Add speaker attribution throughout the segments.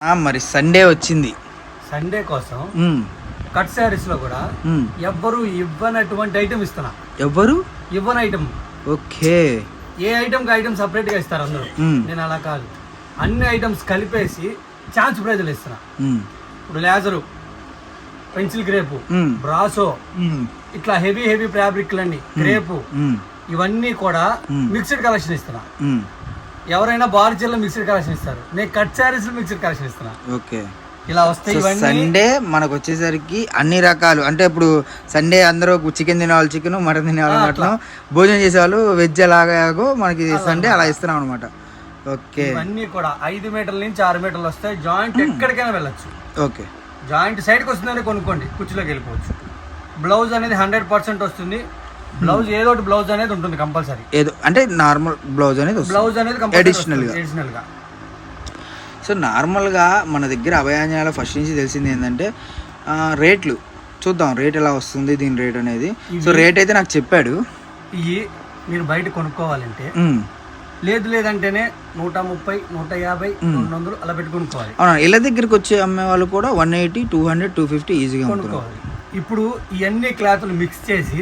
Speaker 1: మరి సండే వచ్చింది.
Speaker 2: సండే కోసం కట్ శారీస్ లో కూడా ఎవ్వరు ఇవ్వనటువంటి ఐటమ్ ఇస్తున్నా.
Speaker 1: ఎవ్వరు
Speaker 2: ఇవ్వని ఐటమ్.
Speaker 1: ఓకే.
Speaker 2: ఏ ఐటమ్ కి ఐటమ్ సపరేట్ గా ఇస్తారు అందరూ. నేను అలా కాదు, అన్ని ఐటమ్స్ కలిపేసి ఛాన్స్ ప్రైజులు ఇస్తున్నా. ఇప్పుడు లేజరు, పెన్సిల్ గ్రేపు, బ్రాసో, ఇట్లా హెవీ ఫ్యాబ్రిక్లన్నీ క్రేపు, ఇవన్నీ కూడా మిక్స్డ్ కలెక్షన్ ఇస్తున్నా. ఎవరైనా బార్జీల్లో మిక్స్డ్ కలెక్షన్ ఇస్తారు, నేను కట్ శారీస్ లో మిక్స్డ్ కలెక్షన్ ఇస్తున్నా.
Speaker 1: ఓకే.
Speaker 2: ఇలా వస్తాయి.
Speaker 1: సండే మనకు వచ్చేసరికి అన్ని రకాలు, అంటే ఇప్పుడు సండే అందరూ చికెన్ తినేవాళ్ళు చికెన్, మటన్ తినేవాళ్ళు మటన్, భోజనం చేసేవాళ్ళు వెజ్ ఎలాగో మనకి సండే అలా ఇస్తున్నాం అనమాట. ఓకే.
Speaker 2: ఇవన్నీ కూడా 5 మీటర్ల నుంచి 6 మీటర్లు వస్తాయి. జాయింట్ ఎక్కడికైనా వెళ్ళొచ్చు.
Speaker 1: ఓకే.
Speaker 2: జాయింట్ సైడ్కి వస్తుందని కొనుక్కోండి, కుర్చీలోకి వెళ్ళిపోవచ్చు. బ్లౌజ్ అనేది 100% వస్తుంది. బ్లౌజ్ ఏదో బ్లౌజ్ అనేది ఉంటుంది కంపల్సరీ.
Speaker 1: ఏదో అంటే నార్మల్ బ్లౌజ్ అనేది అడిషనల్ గా. సో నార్మల్గా మన దగ్గర అభయాంజనాల ఫస్ట్ నుంచి తెలిసింది ఏంటంటే రేట్లు చూద్దాం, రేట్ ఎలా వస్తుంది దీని రేట్ అనేది. సో రేట్ అయితే నాకు చెప్పాడు.
Speaker 2: ఇవి మీరు బయట కొనుక్కోవాలంటే లేదంటేనే 130, 150, 200 అలా పెట్టి కొనుక్కోవాలి.
Speaker 1: అవునా? ఇళ్ళ దగ్గరికి వచ్చి అమ్మే వాళ్ళు కూడా 180, 200, 250 ఈజీగా
Speaker 2: కొనుక్కోవాలి. ఇప్పుడు ఇవన్నీ క్లాత్లు మిక్స్ చేసి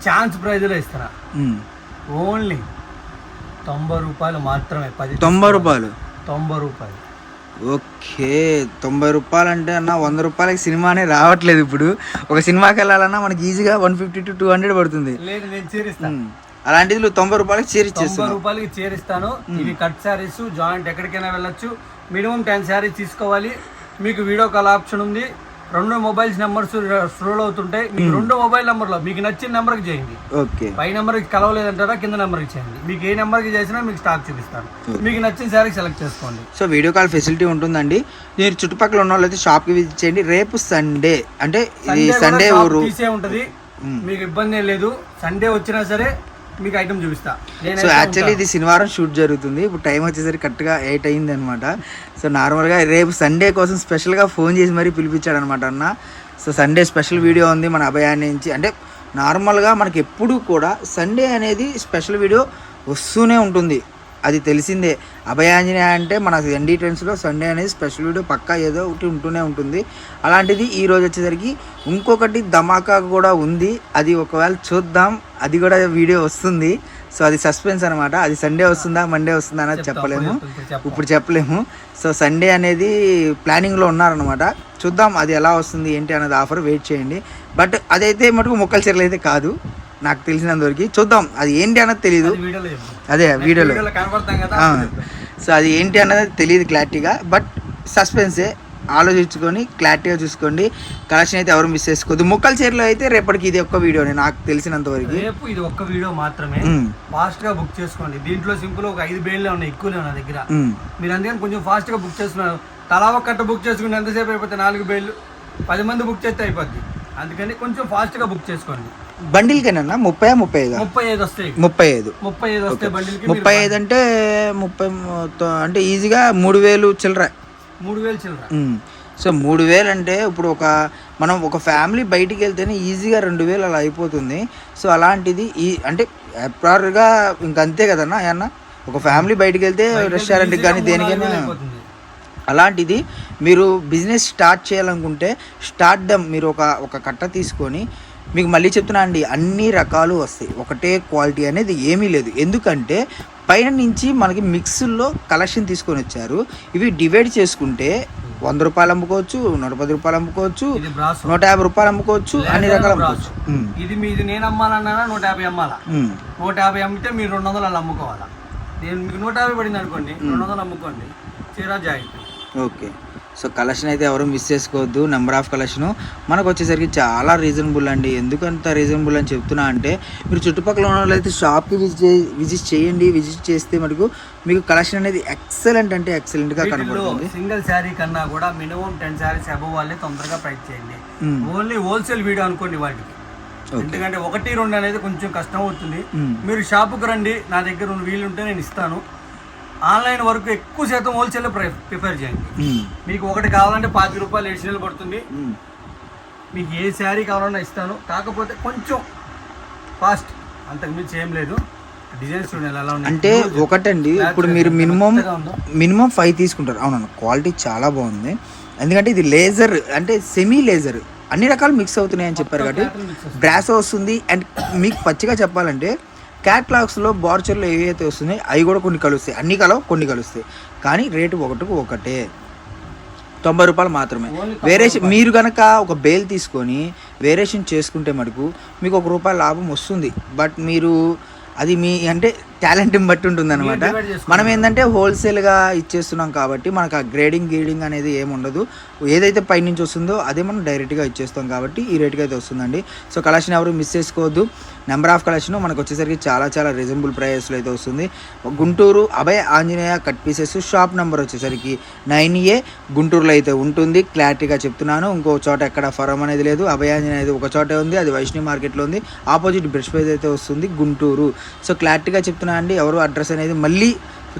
Speaker 2: ఛాన్స్ ప్రైజ్లో ఇస్తారా? ఓన్లీ 90 రూపాయలు మాత్రమే.
Speaker 1: 90 రూపాయలు.
Speaker 2: 90 రూపాయలు.
Speaker 1: ఓకే. 90 రూపాయలు అంటే అన్న 100 రూపాయలకి సినిమానే రావట్లేదు. ఇప్పుడు ఒక సినిమాకి వెళ్ళాలన్నా మనకి ఈజీగా 150 to 200 పడుతుంది.
Speaker 2: లేదు, నేను చేరిస్తాను.
Speaker 1: అలాంటిది 90 రూపాయలకి చేరిస్తాను.
Speaker 2: 90 రూపాయలకి చేరిస్తాను. ఇవి కట్ శారీస్, జాయింట్ ఎక్కడికైనా వెళ్ళొచ్చు. మినిమం 10 శారీస్ తీసుకోవాలి. మీకు వీడియో కాల్ ఆప్షన్ ఉంది. 2 మొబైల్స్ నెంబర్స్ స్క్రోల్ అవుతుంటాయి. మీకు 2 మొబైల్ నెంబర్లో మీకు నచ్చిన నెంబర్కి చేయండి.
Speaker 1: ఓకే.
Speaker 2: పై నెంబర్కి కలవలేదంటారా, కింద నెంబర్కి చేయండి. మీకు ఏ నెంబర్కి చేసినా మీకు స్టాక్ చూపిస్తాను. మీకు నచ్చిన శారీ సెలెక్ట్ చేసుకోండి.
Speaker 1: సో వీడియో కాల్ ఫెసిలిటీ ఉంటుందండి. మీరు చుట్టుపక్కల ఉన్న వాళ్ళైతే షాప్కి విజిట్ చేయండి. రేపు సండే, అంటే సండే
Speaker 2: తీసే ఉంటుంది, మీకు ఇబ్బంది లేదు. సండే వచ్చినా సరే మీకు ఐటమ్ చూపిస్తా.
Speaker 1: సో యాక్చువల్లీ ఇది శనివారం షూట్ జరుగుతుంది. ఇప్పుడు టైం వచ్చేసరికి కరెక్ట్గా 8 అయింది అనమాట. సో నార్మల్గా రేపు సండే కోసం స్పెషల్గా ఫోన్ చేసి మరీ పిలిపించాడు అనమాట అన్న. సో సండే స్పెషల్ వీడియో ఉంది మన అభయాన్ని నుంచి. అంటే నార్మల్గా మనకి ఎప్పుడు కూడా సండే అనేది స్పెషల్ వీడియో వస్తూనే ఉంటుంది, అది తెలిసిందే. అభయాంజనేయ అంటే మన ఎన్డీ ట్రెండ్స్లో సండే అనేది స్పెషల్ వీడియో పక్కా ఏదో ఒకటి ఉంటూనే ఉంటుంది. అలాంటిది ఈరోజు వచ్చేసరికి ఇంకొకటి ధమాకా కూడా ఉంది. అది ఒకవేళ చూద్దాం, అది కూడా వీడియో వస్తుంది. సో అది సస్పెన్స్ అనమాట. అది సండే వస్తుందా మండే వస్తుందా అనేది చెప్పలేము, ఇప్పుడు చెప్పలేము. సో సండే అనేది ప్లానింగ్లో ఉన్నారనమాట. చూద్దాం అది ఎలా వస్తుంది ఏంటి అనేది ఆఫర్ వెయిట్ చేయండి. బట్ అదైతే మటుకు మొక్కల చీరలు అయితే కాదు, నాకు తెలిసినంతవరకు. చూద్దాం అది ఏంటి అన్నది తెలీదు. అదే వీడియోలో సో అది ఏంటి అన్నది తెలియదు క్లారిటీగా, బట్ సస్పెన్సే. ఆలోచించుకొని క్లారిటీగా చూసుకోండి. కలెక్షన్ అయితే ఎవరు మిస్ చేసుకోవద్దు. ముక్కల చీరలో అయితే రేపటికి ఇది ఒక్క వీడియోనే నాకు తెలిసినంత వరకు.
Speaker 2: రేపు ఇది ఒక్క వీడియో మాత్రమే. ఫాస్ట్ గా బుక్ చేసుకోండి. దీంట్లో సింపుల్ ఒక 5 బేళ్ళే ఉన్నాయి, ఎక్కువనే నా దగ్గర. మీరు అందుకని కొంచెం ఫాస్ట్ గా బుక్ చేసుకున్నారు. తలా ఒక కట్ట బుక్ చేసుకుంటే ఎంతసేపు అయిపోతాయి? 4 బేళ్ళు. 10 మంది బుక్ చేస్తే అయిపోద్ది. అందుకని కొంచెం ఫాస్ట్ గా బుక్ చేసుకోండి.
Speaker 1: బండిల్ కన్నా 35
Speaker 2: వస్తాయి.
Speaker 1: 35
Speaker 2: వస్తాయి బండిల్కి.
Speaker 1: 35 అంటే 30 అంటే ఈజీగా 3000 చిల్లర.
Speaker 2: 3000 చిల్లర.
Speaker 1: సో 3000 అంటే ఇప్పుడు మనం ఒక ఫ్యామిలీ బయటికి వెళ్తేనే ఈజీగా 2000 అలా అయిపోతుంది. సో అలాంటిది అంటే అప్రార్గా ఇంకంతే కదన్నా అన్న. ఒక ఫ్యామిలీ బయటికి వెళ్తే రెస్టారెంట్కి కానీ దేనికైనా. అలాంటిది మీరు బిజినెస్ స్టార్ట్ చేయాలనుకుంటే మీరు ఒక కట్ట తీసుకొని, మీకు మళ్ళీ చెప్తున్నా అండి, అన్ని రకాలు వస్తాయి, ఒకటే క్వాలిటీ అనేది ఏమీ లేదు. ఎందుకంటే పైన నుంచి మనకి మిక్స్లో కలెక్షన్ తీసుకొని వచ్చారు. ఇవి డివైడ్ చేసుకుంటే 100 రూపాయలు అమ్ముకోవచ్చు, 110 రూపాయలు అమ్ముకోవచ్చు, 150 రూపాయలు అమ్ముకోవచ్చు, అన్ని రకాలు అమ్ముకోవచ్చు.
Speaker 2: ఇది మీది నేను అమ్మాలన్నా 150 అమ్మాలా. 150 అమ్మితే మీరు 200 అలా అమ్ముకోవాలా. నేను మీకు 150 పడింది అనుకోండి, 200 అమ్ముకోండి. చీరా జాయింట్.
Speaker 1: ఓకే. సో కలెక్షన్ అయితే ఎవరు మిస్ చేసుకోవద్దు. నెంబర్ ఆఫ్ కలెక్షన్ మనకు వచ్చేసరికి చాలా రీజనబుల్ అండి. ఎందుకంత రీజనబుల్ అని చెప్తున్నా అంటే, మీరు చుట్టుపక్కల ఉన్న వాళ్ళైతే షాప్కి విజిట్ చేయండి. విజిట్ చేస్తే మటుకు మీకు కలెక్షన్ అనేది ఎక్సలెంట్ అంటే ఎక్సలెంట్గా కనబడుతుంది.
Speaker 2: సింగిల్ శారీ కన్నా కూడా మినిమం 10 శారీస్ అబవ్ వాళ్ళే తొందరగా ప్రైస్ చేయండి. ఓన్లీ హోల్సేల్ వీడియో అనుకోండి వాటికి. ఎందుకంటే 1, 2 అనేది కొంచెం కష్టం అవుతుంది. మీరు షాపుకి రండి, నా దగ్గర వీలుంటే నేను ఇస్తాను. ఆన్లైన్ వరకు ఎక్కువ శాతం హోల్సేల్ ప్రిఫర్ చేయండి. మీకు ఒకటి కావాలంటే 25 రూపాయలు ఎడిషనల్ పడుతుంది. మీకు ఏ శారీ కావాలన్నా ఇస్తాను. కాకపోతే కొంచెం ఫాస్ట్, అంతకుమించి ఏం లేదు. డిజైన్స్ చూడండి ఎలా ఉన్నాయి.
Speaker 1: అంటే ఒకటండి, ఇప్పుడు మీరు మినిమం 5 తీసుకుంటారు. అవునవును, క్వాలిటీ చాలా బాగుంది. ఎందుకంటే ఇది లేజర్ అంటే సెమీ లేజర్, అన్ని రకాలు మిక్స్ అవుతున్నాయి అని చెప్పారు కాబట్టి బ్రాసో వస్తుంది. అండ్ మీకు పచ్చిగా చెప్పాలంటే క్యాట్లాగ్స్లో బార్చర్లో ఏవైతే వస్తున్నాయి అవి కూడా కొన్ని కలుస్తాయి, అన్ని కొన్ని కలుస్తాయి. కానీ రేటు ఒకటే, 90 రూపాయలు మాత్రమే. వేరియేషన్ మీరు కనుక ఒక బేల్ తీసుకొని వేరియేషన్ చేసుకుంటే మటుకు మీకు ₹1 లాభం వస్తుంది. బట్ మీరు అది మీ అంటే టాలెంట్ని బట్టి ఉంటుంది అనమాట. మనం ఏంటంటే హోల్సేల్గా ఇచ్చేస్తున్నాం కాబట్టి మనకు ఆ గీడింగ్ అనేది ఏమి ఉండదు. ఏదైతే పైనుంచి వస్తుందో అదే మనం డైరెక్ట్గా ఇచ్చేస్తాం కాబట్టి ఈ రేట్కి అయితే వస్తుందండి. సో కలెక్షన్ ఎవరు మిస్ చేసుకోవద్దు. నెంబర్ ఆఫ్ కలెక్షన్ మనకు వచ్చేసరికి చాలా రీజనబుల్ ప్రైస్లో అయితే వస్తుంది. Guntur Abhaya Anjaneya cut pieces shop number వచ్చేసరికి 9A గుంటూరులో అయితే ఉంటుంది. క్లారిటీగా చెప్తున్నాను, ఇంకో చోట ఎక్కడ ఫరం అనేది లేదు. అభయ ఆంజనేయ అయితే ఒక చోటే ఉంది, అది వైష్ణవి మార్కెట్లో ఉంది. ఆపోజిట్ బ్రష్ పేజ్ అయితే వస్తుంది గుంటూరు. సో క్లారిటీగా చెప్తున్నా అండి. ఎవరు అడ్రస్ అనేది మళ్ళీ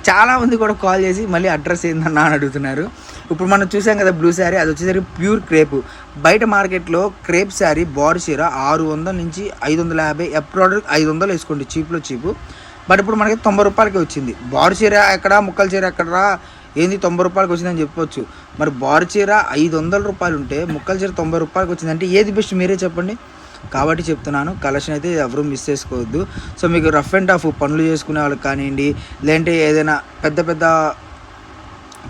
Speaker 1: చాలామంది కూడా కాల్ చేసి మళ్ళీ అడ్రస్ ఏందన్నా అని అడుగుతున్నారు. ఇప్పుడు మనం చూసాం కదా బ్లూ శారీ, అది వచ్చేసరికి ప్యూర్ క్రేప్. బయట మార్కెట్లో క్రేప్ శారీ బాడీ చీర 600 నుంచి 550, ఎప్రాడక్ట్ 500 వేసుకోండి, చీప్లో చీపు. బట్ ఇప్పుడు మనకి 90 రూపాయలకి వచ్చింది. బాడీ చీర ఎక్కడ, ముక్కల చీర ఎక్కడరా, ఏంది 90 రూపాయలకి వచ్చిందని చెప్పొచ్చు. మరి బాడీ చీర 500 రూపాయలు ఉంటే ముక్కల చీర 90 రూపాయలకి వచ్చింది అంటే ఏది బెస్ట్ మీరే చెప్పండి. కాబట్టి చెప్తున్నాను, కలెక్షన్ అయితే ఎవరు మిస్ చేసుకోవద్దు. సో మీకు రఫ్ అండ్ టఫ్ పనులు చేసుకునే వాళ్ళకి కానివ్వండి, లేదంటే ఏదైనా పెద్ద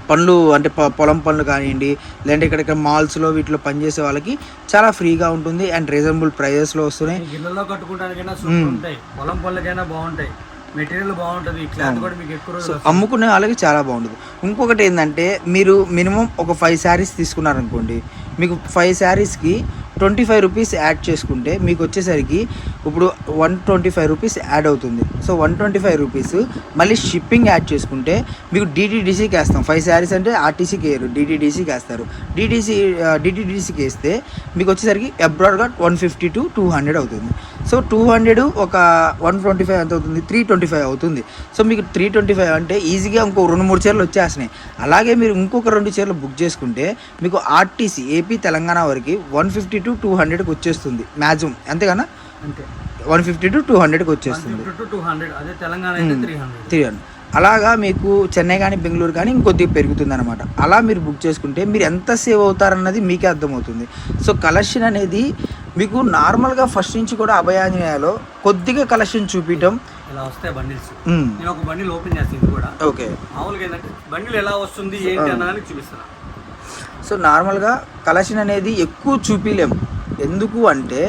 Speaker 1: పనులు అంటే పొలం పనులు కానివ్వండి, లేదంటే ఇక్కడ మాల్స్లో వీటిలో పనిచేసే వాళ్ళకి చాలా ఫ్రీగా ఉంటుంది అండ్ రీజనబుల్ ప్రైజెస్లో వస్తున్నాయి.
Speaker 2: ఇళ్ళలో కట్టుకోవడానికైనా సూపర్ ఉంటాయి, పొలం పనులకైనా బాగుంటాయి, మెటీరియల్ బాగుంటుంది, క్లాత్ కూడా మీకు ఎక్కువ రోజులు
Speaker 1: అమ్ముకునే వాళ్ళకి చాలా బాగుంటుంది. ఇంకొకటి ఏంటంటే మీరు మినిమం ఒక 5 శారీస్ తీసుకున్నారనుకోండి, మీకు 5 శారీస్కి 25 రూపీస్ యాడ్ చేసుకుంటే మీకు వచ్చేసరికి ఇప్పుడు 125 రూపీస్ యాడ్ అవుతుంది. సో 125 రూపీస్ మళ్ళీ షిప్పింగ్ యాడ్ చేసుకుంటే మీకు DTDCకి వేస్తాం. 5 శారీస్ అంటే RTCకి వేయరు, DTDCకి వేస్తారు. DTDCకి వేస్తే మీకు వచ్చేసరికి అబ్రాడ్గా 150 to 200 అవుతుంది. సో 200 ఒక 125 ఎంత అవుతుంది, 325 అవుతుంది. సో మీకు 325 అంటే ఈజీగా ఇంకో 2-3 చీరలు వచ్చేస్తున్నాయి. అలాగే మీరు ఇంకొక 2 చీరలు బుక్ చేసుకుంటే మీకు RTC ఏపీ తెలంగాణ వరకు 150 to 200కి వచ్చేస్తుంది మ్యాక్సిమం, అంతేగానా?
Speaker 2: అంతే,
Speaker 1: 150 to 200కి వచ్చేస్తుంది.
Speaker 2: 200, అదే తెలంగాణ అయితే 300.
Speaker 1: అలాగా మీకు చెన్నై కానీ బెంగళూరు కానీ ఇంకొద్దిగా పెరుగుతుంది అనమాట. అలా మీరు బుక్ చేసుకుంటే మీరు ఎంత సేవ్ అవుతారన్నది మీకే అర్థమవుతుంది. సో కలెక్షన్ అనేది మీకు నార్మల్గా ఫస్ట్ నుంచి కూడా అభయాంజనేయలో కొద్దిగా కలెక్షన్ చూపించడం
Speaker 2: ఇలా వస్తాయి బండిల్స్. నేను ఒక బండిల్ ఓపెన్ చేస్తాను, ఇది కూడా
Speaker 1: ఓకే.
Speaker 2: మామూలుగా ఏంటంటే బండిల్ ఎలా వస్తుంది ఏంటి అన్నదానికి చూపిస్తాను.
Speaker 1: సో నార్మల్గా కలెక్షన్ అనేది ఎక్కువ చూపించలేము. ఎందుకు అంటే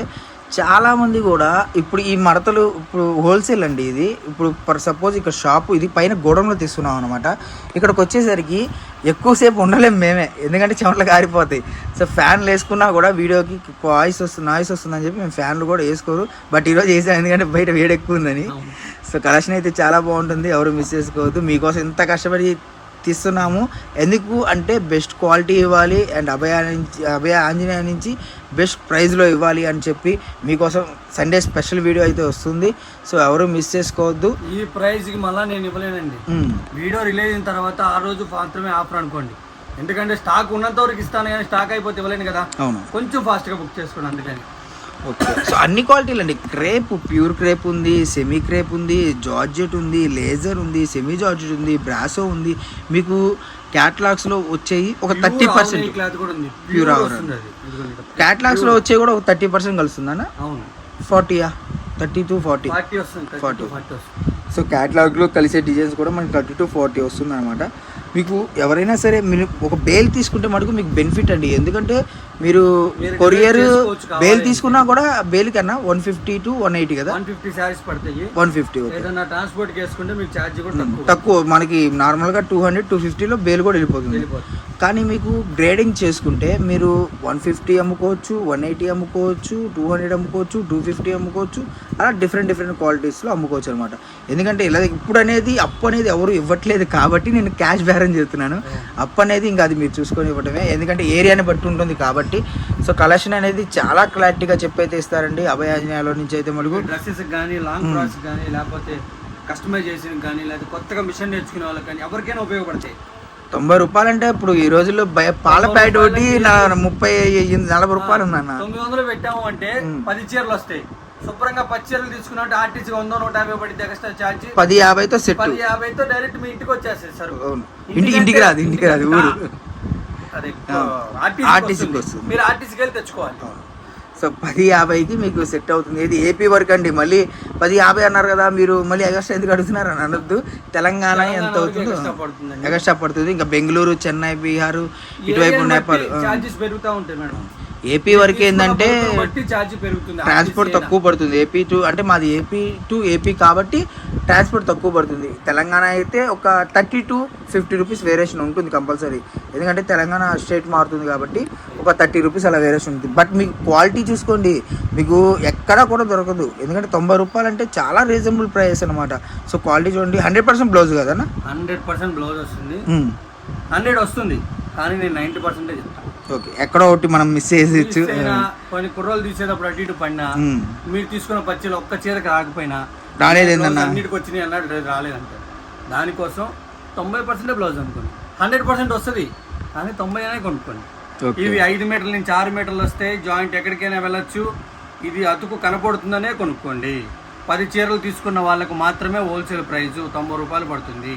Speaker 1: చాలామంది కూడా ఇప్పుడు ఈ మడతలు ఇప్పుడు హోల్సేల్ అండి ఇది. ఇప్పుడు ఫర్ సపోజ్ ఇక్కడ షాపు ఇది పైన గోడంలో తీసుకున్నాం అనమాట. ఇక్కడికి వచ్చేసరికి ఎక్కువసేపు ఉండలేము మేమే, ఎందుకంటే చెమటలు కారిపోతాయి. సో ఫ్యాన్లు వేసుకున్నా కూడా వీడియోకి నాయిస్ వస్తుందని చెప్పి మేము ఫ్యాన్లు కూడా వేసుకోరు. బట్ ఈరోజు వేసాం ఎందుకంటే బయట వేడి ఎక్కువ ఉందని. సో కలెక్షన్ అయితే చాలా బాగుంటుంది, ఎవరు మిస్ చేసుకోవద్దు. మీకోసం ఇంత కష్టపడి తీస్తున్నాము. ఎందుకు అంటే బెస్ట్ క్వాలిటీ ఇవ్వాలి అండ్ అభయ ఆంజనేయ నుంచి బెస్ట్ ప్రైస్లో ఇవ్వాలి అని చెప్పి మీకోసం సండే స్పెషల్ వీడియో అయితే వస్తుంది. సో ఎవరు మిస్ చేసుకోవద్దు.
Speaker 2: ఈ ప్రైస్కి మళ్ళీ నేను ఇవ్వలేనండి. వీడియో రిలీజ్ అయిన తర్వాత ఆ రోజు మాత్రమే ఆఫర్ అనుకోండి, ఎందుకంటే స్టాక్ ఉన్నంత వరకు ఇస్తాను కానీ స్టాక్ అయిపోతే ఇవ్వలేను కదా. అవును, కొంచెం ఫాస్ట్గా బుక్ చేసుకోండి అందుకని.
Speaker 1: ఓకే. సో అన్ని క్వాలిటీలు అండి, క్రేప్, ప్యూర్ క్రేప్ ఉంది, సెమీ క్రేప్ ఉంది, జార్జెట్ ఉంది, లేజర్ ఉంది, సెమీ జార్జెట్ ఉంది, బ్రాసో ఉంది. మీకు క్యాటలాగ్స్లో వచ్చేవి ఒక 30% ప్యూర్ క్యాటలాగ్స్లో వచ్చేవి కూడా ఒక 30% కలుస్తుందన్న. అవును, 40 30 to 40. సో క్యాటలాగ్లో కలిసే డిజైన్స్ కూడా మనకి 30 to 40 వస్తుంది అనమాట. మీకు ఎవరైనా సరే మీరు ఒక బేల్ తీసుకుంటే మటుకు మీకు బెనిఫిట్ అండి. ఎందుకంటే మీరు కొరియర్ బేల్ తీసుకున్నా కూడా బేల్ కన్నా 150 to 180 కదా,
Speaker 2: 150 శారీస్ పడతాయి. 150 ఏదైనా ట్రాన్స్పోర్ట్ చేసుకుంటే మీకు ఛార్జ్ కూడా
Speaker 1: తక్కువ. మనకి నార్మల్గా 200-250లో బేల్ కూడా వెళ్ళిపోతుంది. కానీ మీకు గ్రేడింగ్ చేసుకుంటే మీరు 150 అమ్ముకోవచ్చు, 180 అమ్ముకోవచ్చు, 200 అమ్ముకోవచ్చు, 250 అమ్ముకోవచ్చు. అలా డిఫరెంట్ క్వాలిటీస్లో అమ్ముకోవచ్చు అనమాట. ఎందుకంటే ఇలా ఇప్పుడు అనేది అప్పు అనేది ఎవరు ఇవ్వట్లేదు కాబట్టి నేను క్యాష్ బేరం చేస్తున్నాను. అప్పు అనేది ఇంకా అది మీరు చూసుకొని ఇవ్వటమే, ఎందుకంటే ఏరియాని బట్టి ఉంటుంది కాబట్టి. సో కలెక్షన్ అనేది చాలా క్లారిటీగా చెప్పైతే ఇస్తారండి అభయాంజనేయలో నుంచి అయితే మటుకు.
Speaker 2: డ్రెస్సెస్ కానీ, లాంగ్ ఫ్రాక్స్ కానీ, లేకపోతే కస్టమైజేషన్ కానీ, లేకపోతే కొత్తగా మిషన్ నేర్చుకునే వాళ్ళకి కానీ ఎవరికైనా ఉపయోగపడతాయి.
Speaker 1: 90 రూపాయలు అంటే ఇప్పుడు ఈ రోజుల్లో పాల ప్యాకెట్ ఒకటి 30-40 రూపాయలు ఉందన్న.
Speaker 2: 900 పెట్టాము అంటే 10 చీరలు వస్తాయి. శుభ్రంగా పచ్చళ్ళు తీసుకున్నట్టు ఆర్టీసీ 100-150 పడింది ఎక్స్ట్రా ఛార్జ్.
Speaker 1: 10.50తో సెట్.
Speaker 2: 10.50తో డైరెక్ట్ మీ ఇంటికి వచ్చేస్తుంది సార్.
Speaker 1: ఇంటికి రాదు ఊరు.
Speaker 2: అదే
Speaker 1: ఆర్టీసీకి వస్తుంది.
Speaker 2: మీరు ఆర్టీసీకి వెళ్ళి తెచ్చుకోవాలి.
Speaker 1: సో 10.50కి మీకు సెట్ అవుతుంది. ఇది ఏపీ వర్క్ అండి. మళ్ళీ 10.50 అన్నారు కదా మీరు, మళ్ళీ ఎగస్ట్రా ఎందుకు అడుగుతున్నారు అని అనొద్దు. తెలంగాణ ఎంత అవుతుందో ఎగస్ట్రా పడుతుంది. ఇంకా బెంగళూరు, చెన్నై, బీహార్, ఇటువైపు నేపాల్
Speaker 2: చార్జెస్ పెరుగుతూ ఉంటాయి మేడం.
Speaker 1: ఏపీ వరకు ఏంటంటే
Speaker 2: ఛార్జ్ పెరుగుతుంది,
Speaker 1: ట్రాన్స్పోర్ట్ తక్కువ పడుతుంది. ఏపీ టు అంటే మాది ఏపీ టు ఏపీ కాబట్టి ట్రాన్స్పోర్ట్ తక్కువ పడుతుంది. తెలంగాణ అయితే ఒక 30 to 50 రూపీస్ వేరియేషన్ ఉంటుంది కంపల్సరీ. ఎందుకంటే తెలంగాణ స్టేట్ మారుతుంది కాబట్టి ఒక 30 రూపీస్ అలా వేరియేషన్ ఉంటుంది. బట్ మీకు క్వాలిటీ చూసుకోండి, మీకు ఎక్కడా కూడా దొరకదు. ఎందుకంటే 90 రూపాయలు అంటే చాలా రీజనబుల్ ప్రైస్ అనమాట. సో క్వాలిటీ చూడండి. 100% బ్లౌజ్ కదన్నా?
Speaker 2: 100% బ్లౌజ్ వస్తుంది. 100 వస్తుంది కానీ నేను 90% చెప్తాను.
Speaker 1: ఓకే, ఎక్కడో ఒకటి మనం మిస్ చేసేయచ్చు.
Speaker 2: కొన్ని కుర్రోలు తీసేటప్పుడు అటు ఇటు పడినా, మీరు తీసుకున్న పచ్చలు ఒక్క చీరకు రాకపోయినా
Speaker 1: రాలేదు ఏంటన్నా,
Speaker 2: అన్నిటికి వచ్చినాయి అన్నాడు, రాలేదంటే దానికోసం 90% బ్లౌజ్ అనుకోండి. 100% వస్తుంది కానీ 90 అనే కొనుక్కోండి. ఇవి 5 మీటర్ల నుంచి 6 మీటర్లు వస్తే జాయింట్ ఎక్కడికైనా వెళ్ళొచ్చు. ఇది అతుకు కనపడుతుందనే కొనుక్కోండి. 10 చీరలు తీసుకున్న వాళ్ళకు మాత్రమే హోల్సేల్ ప్రైస్ 90 రూపాయలు పడుతుంది.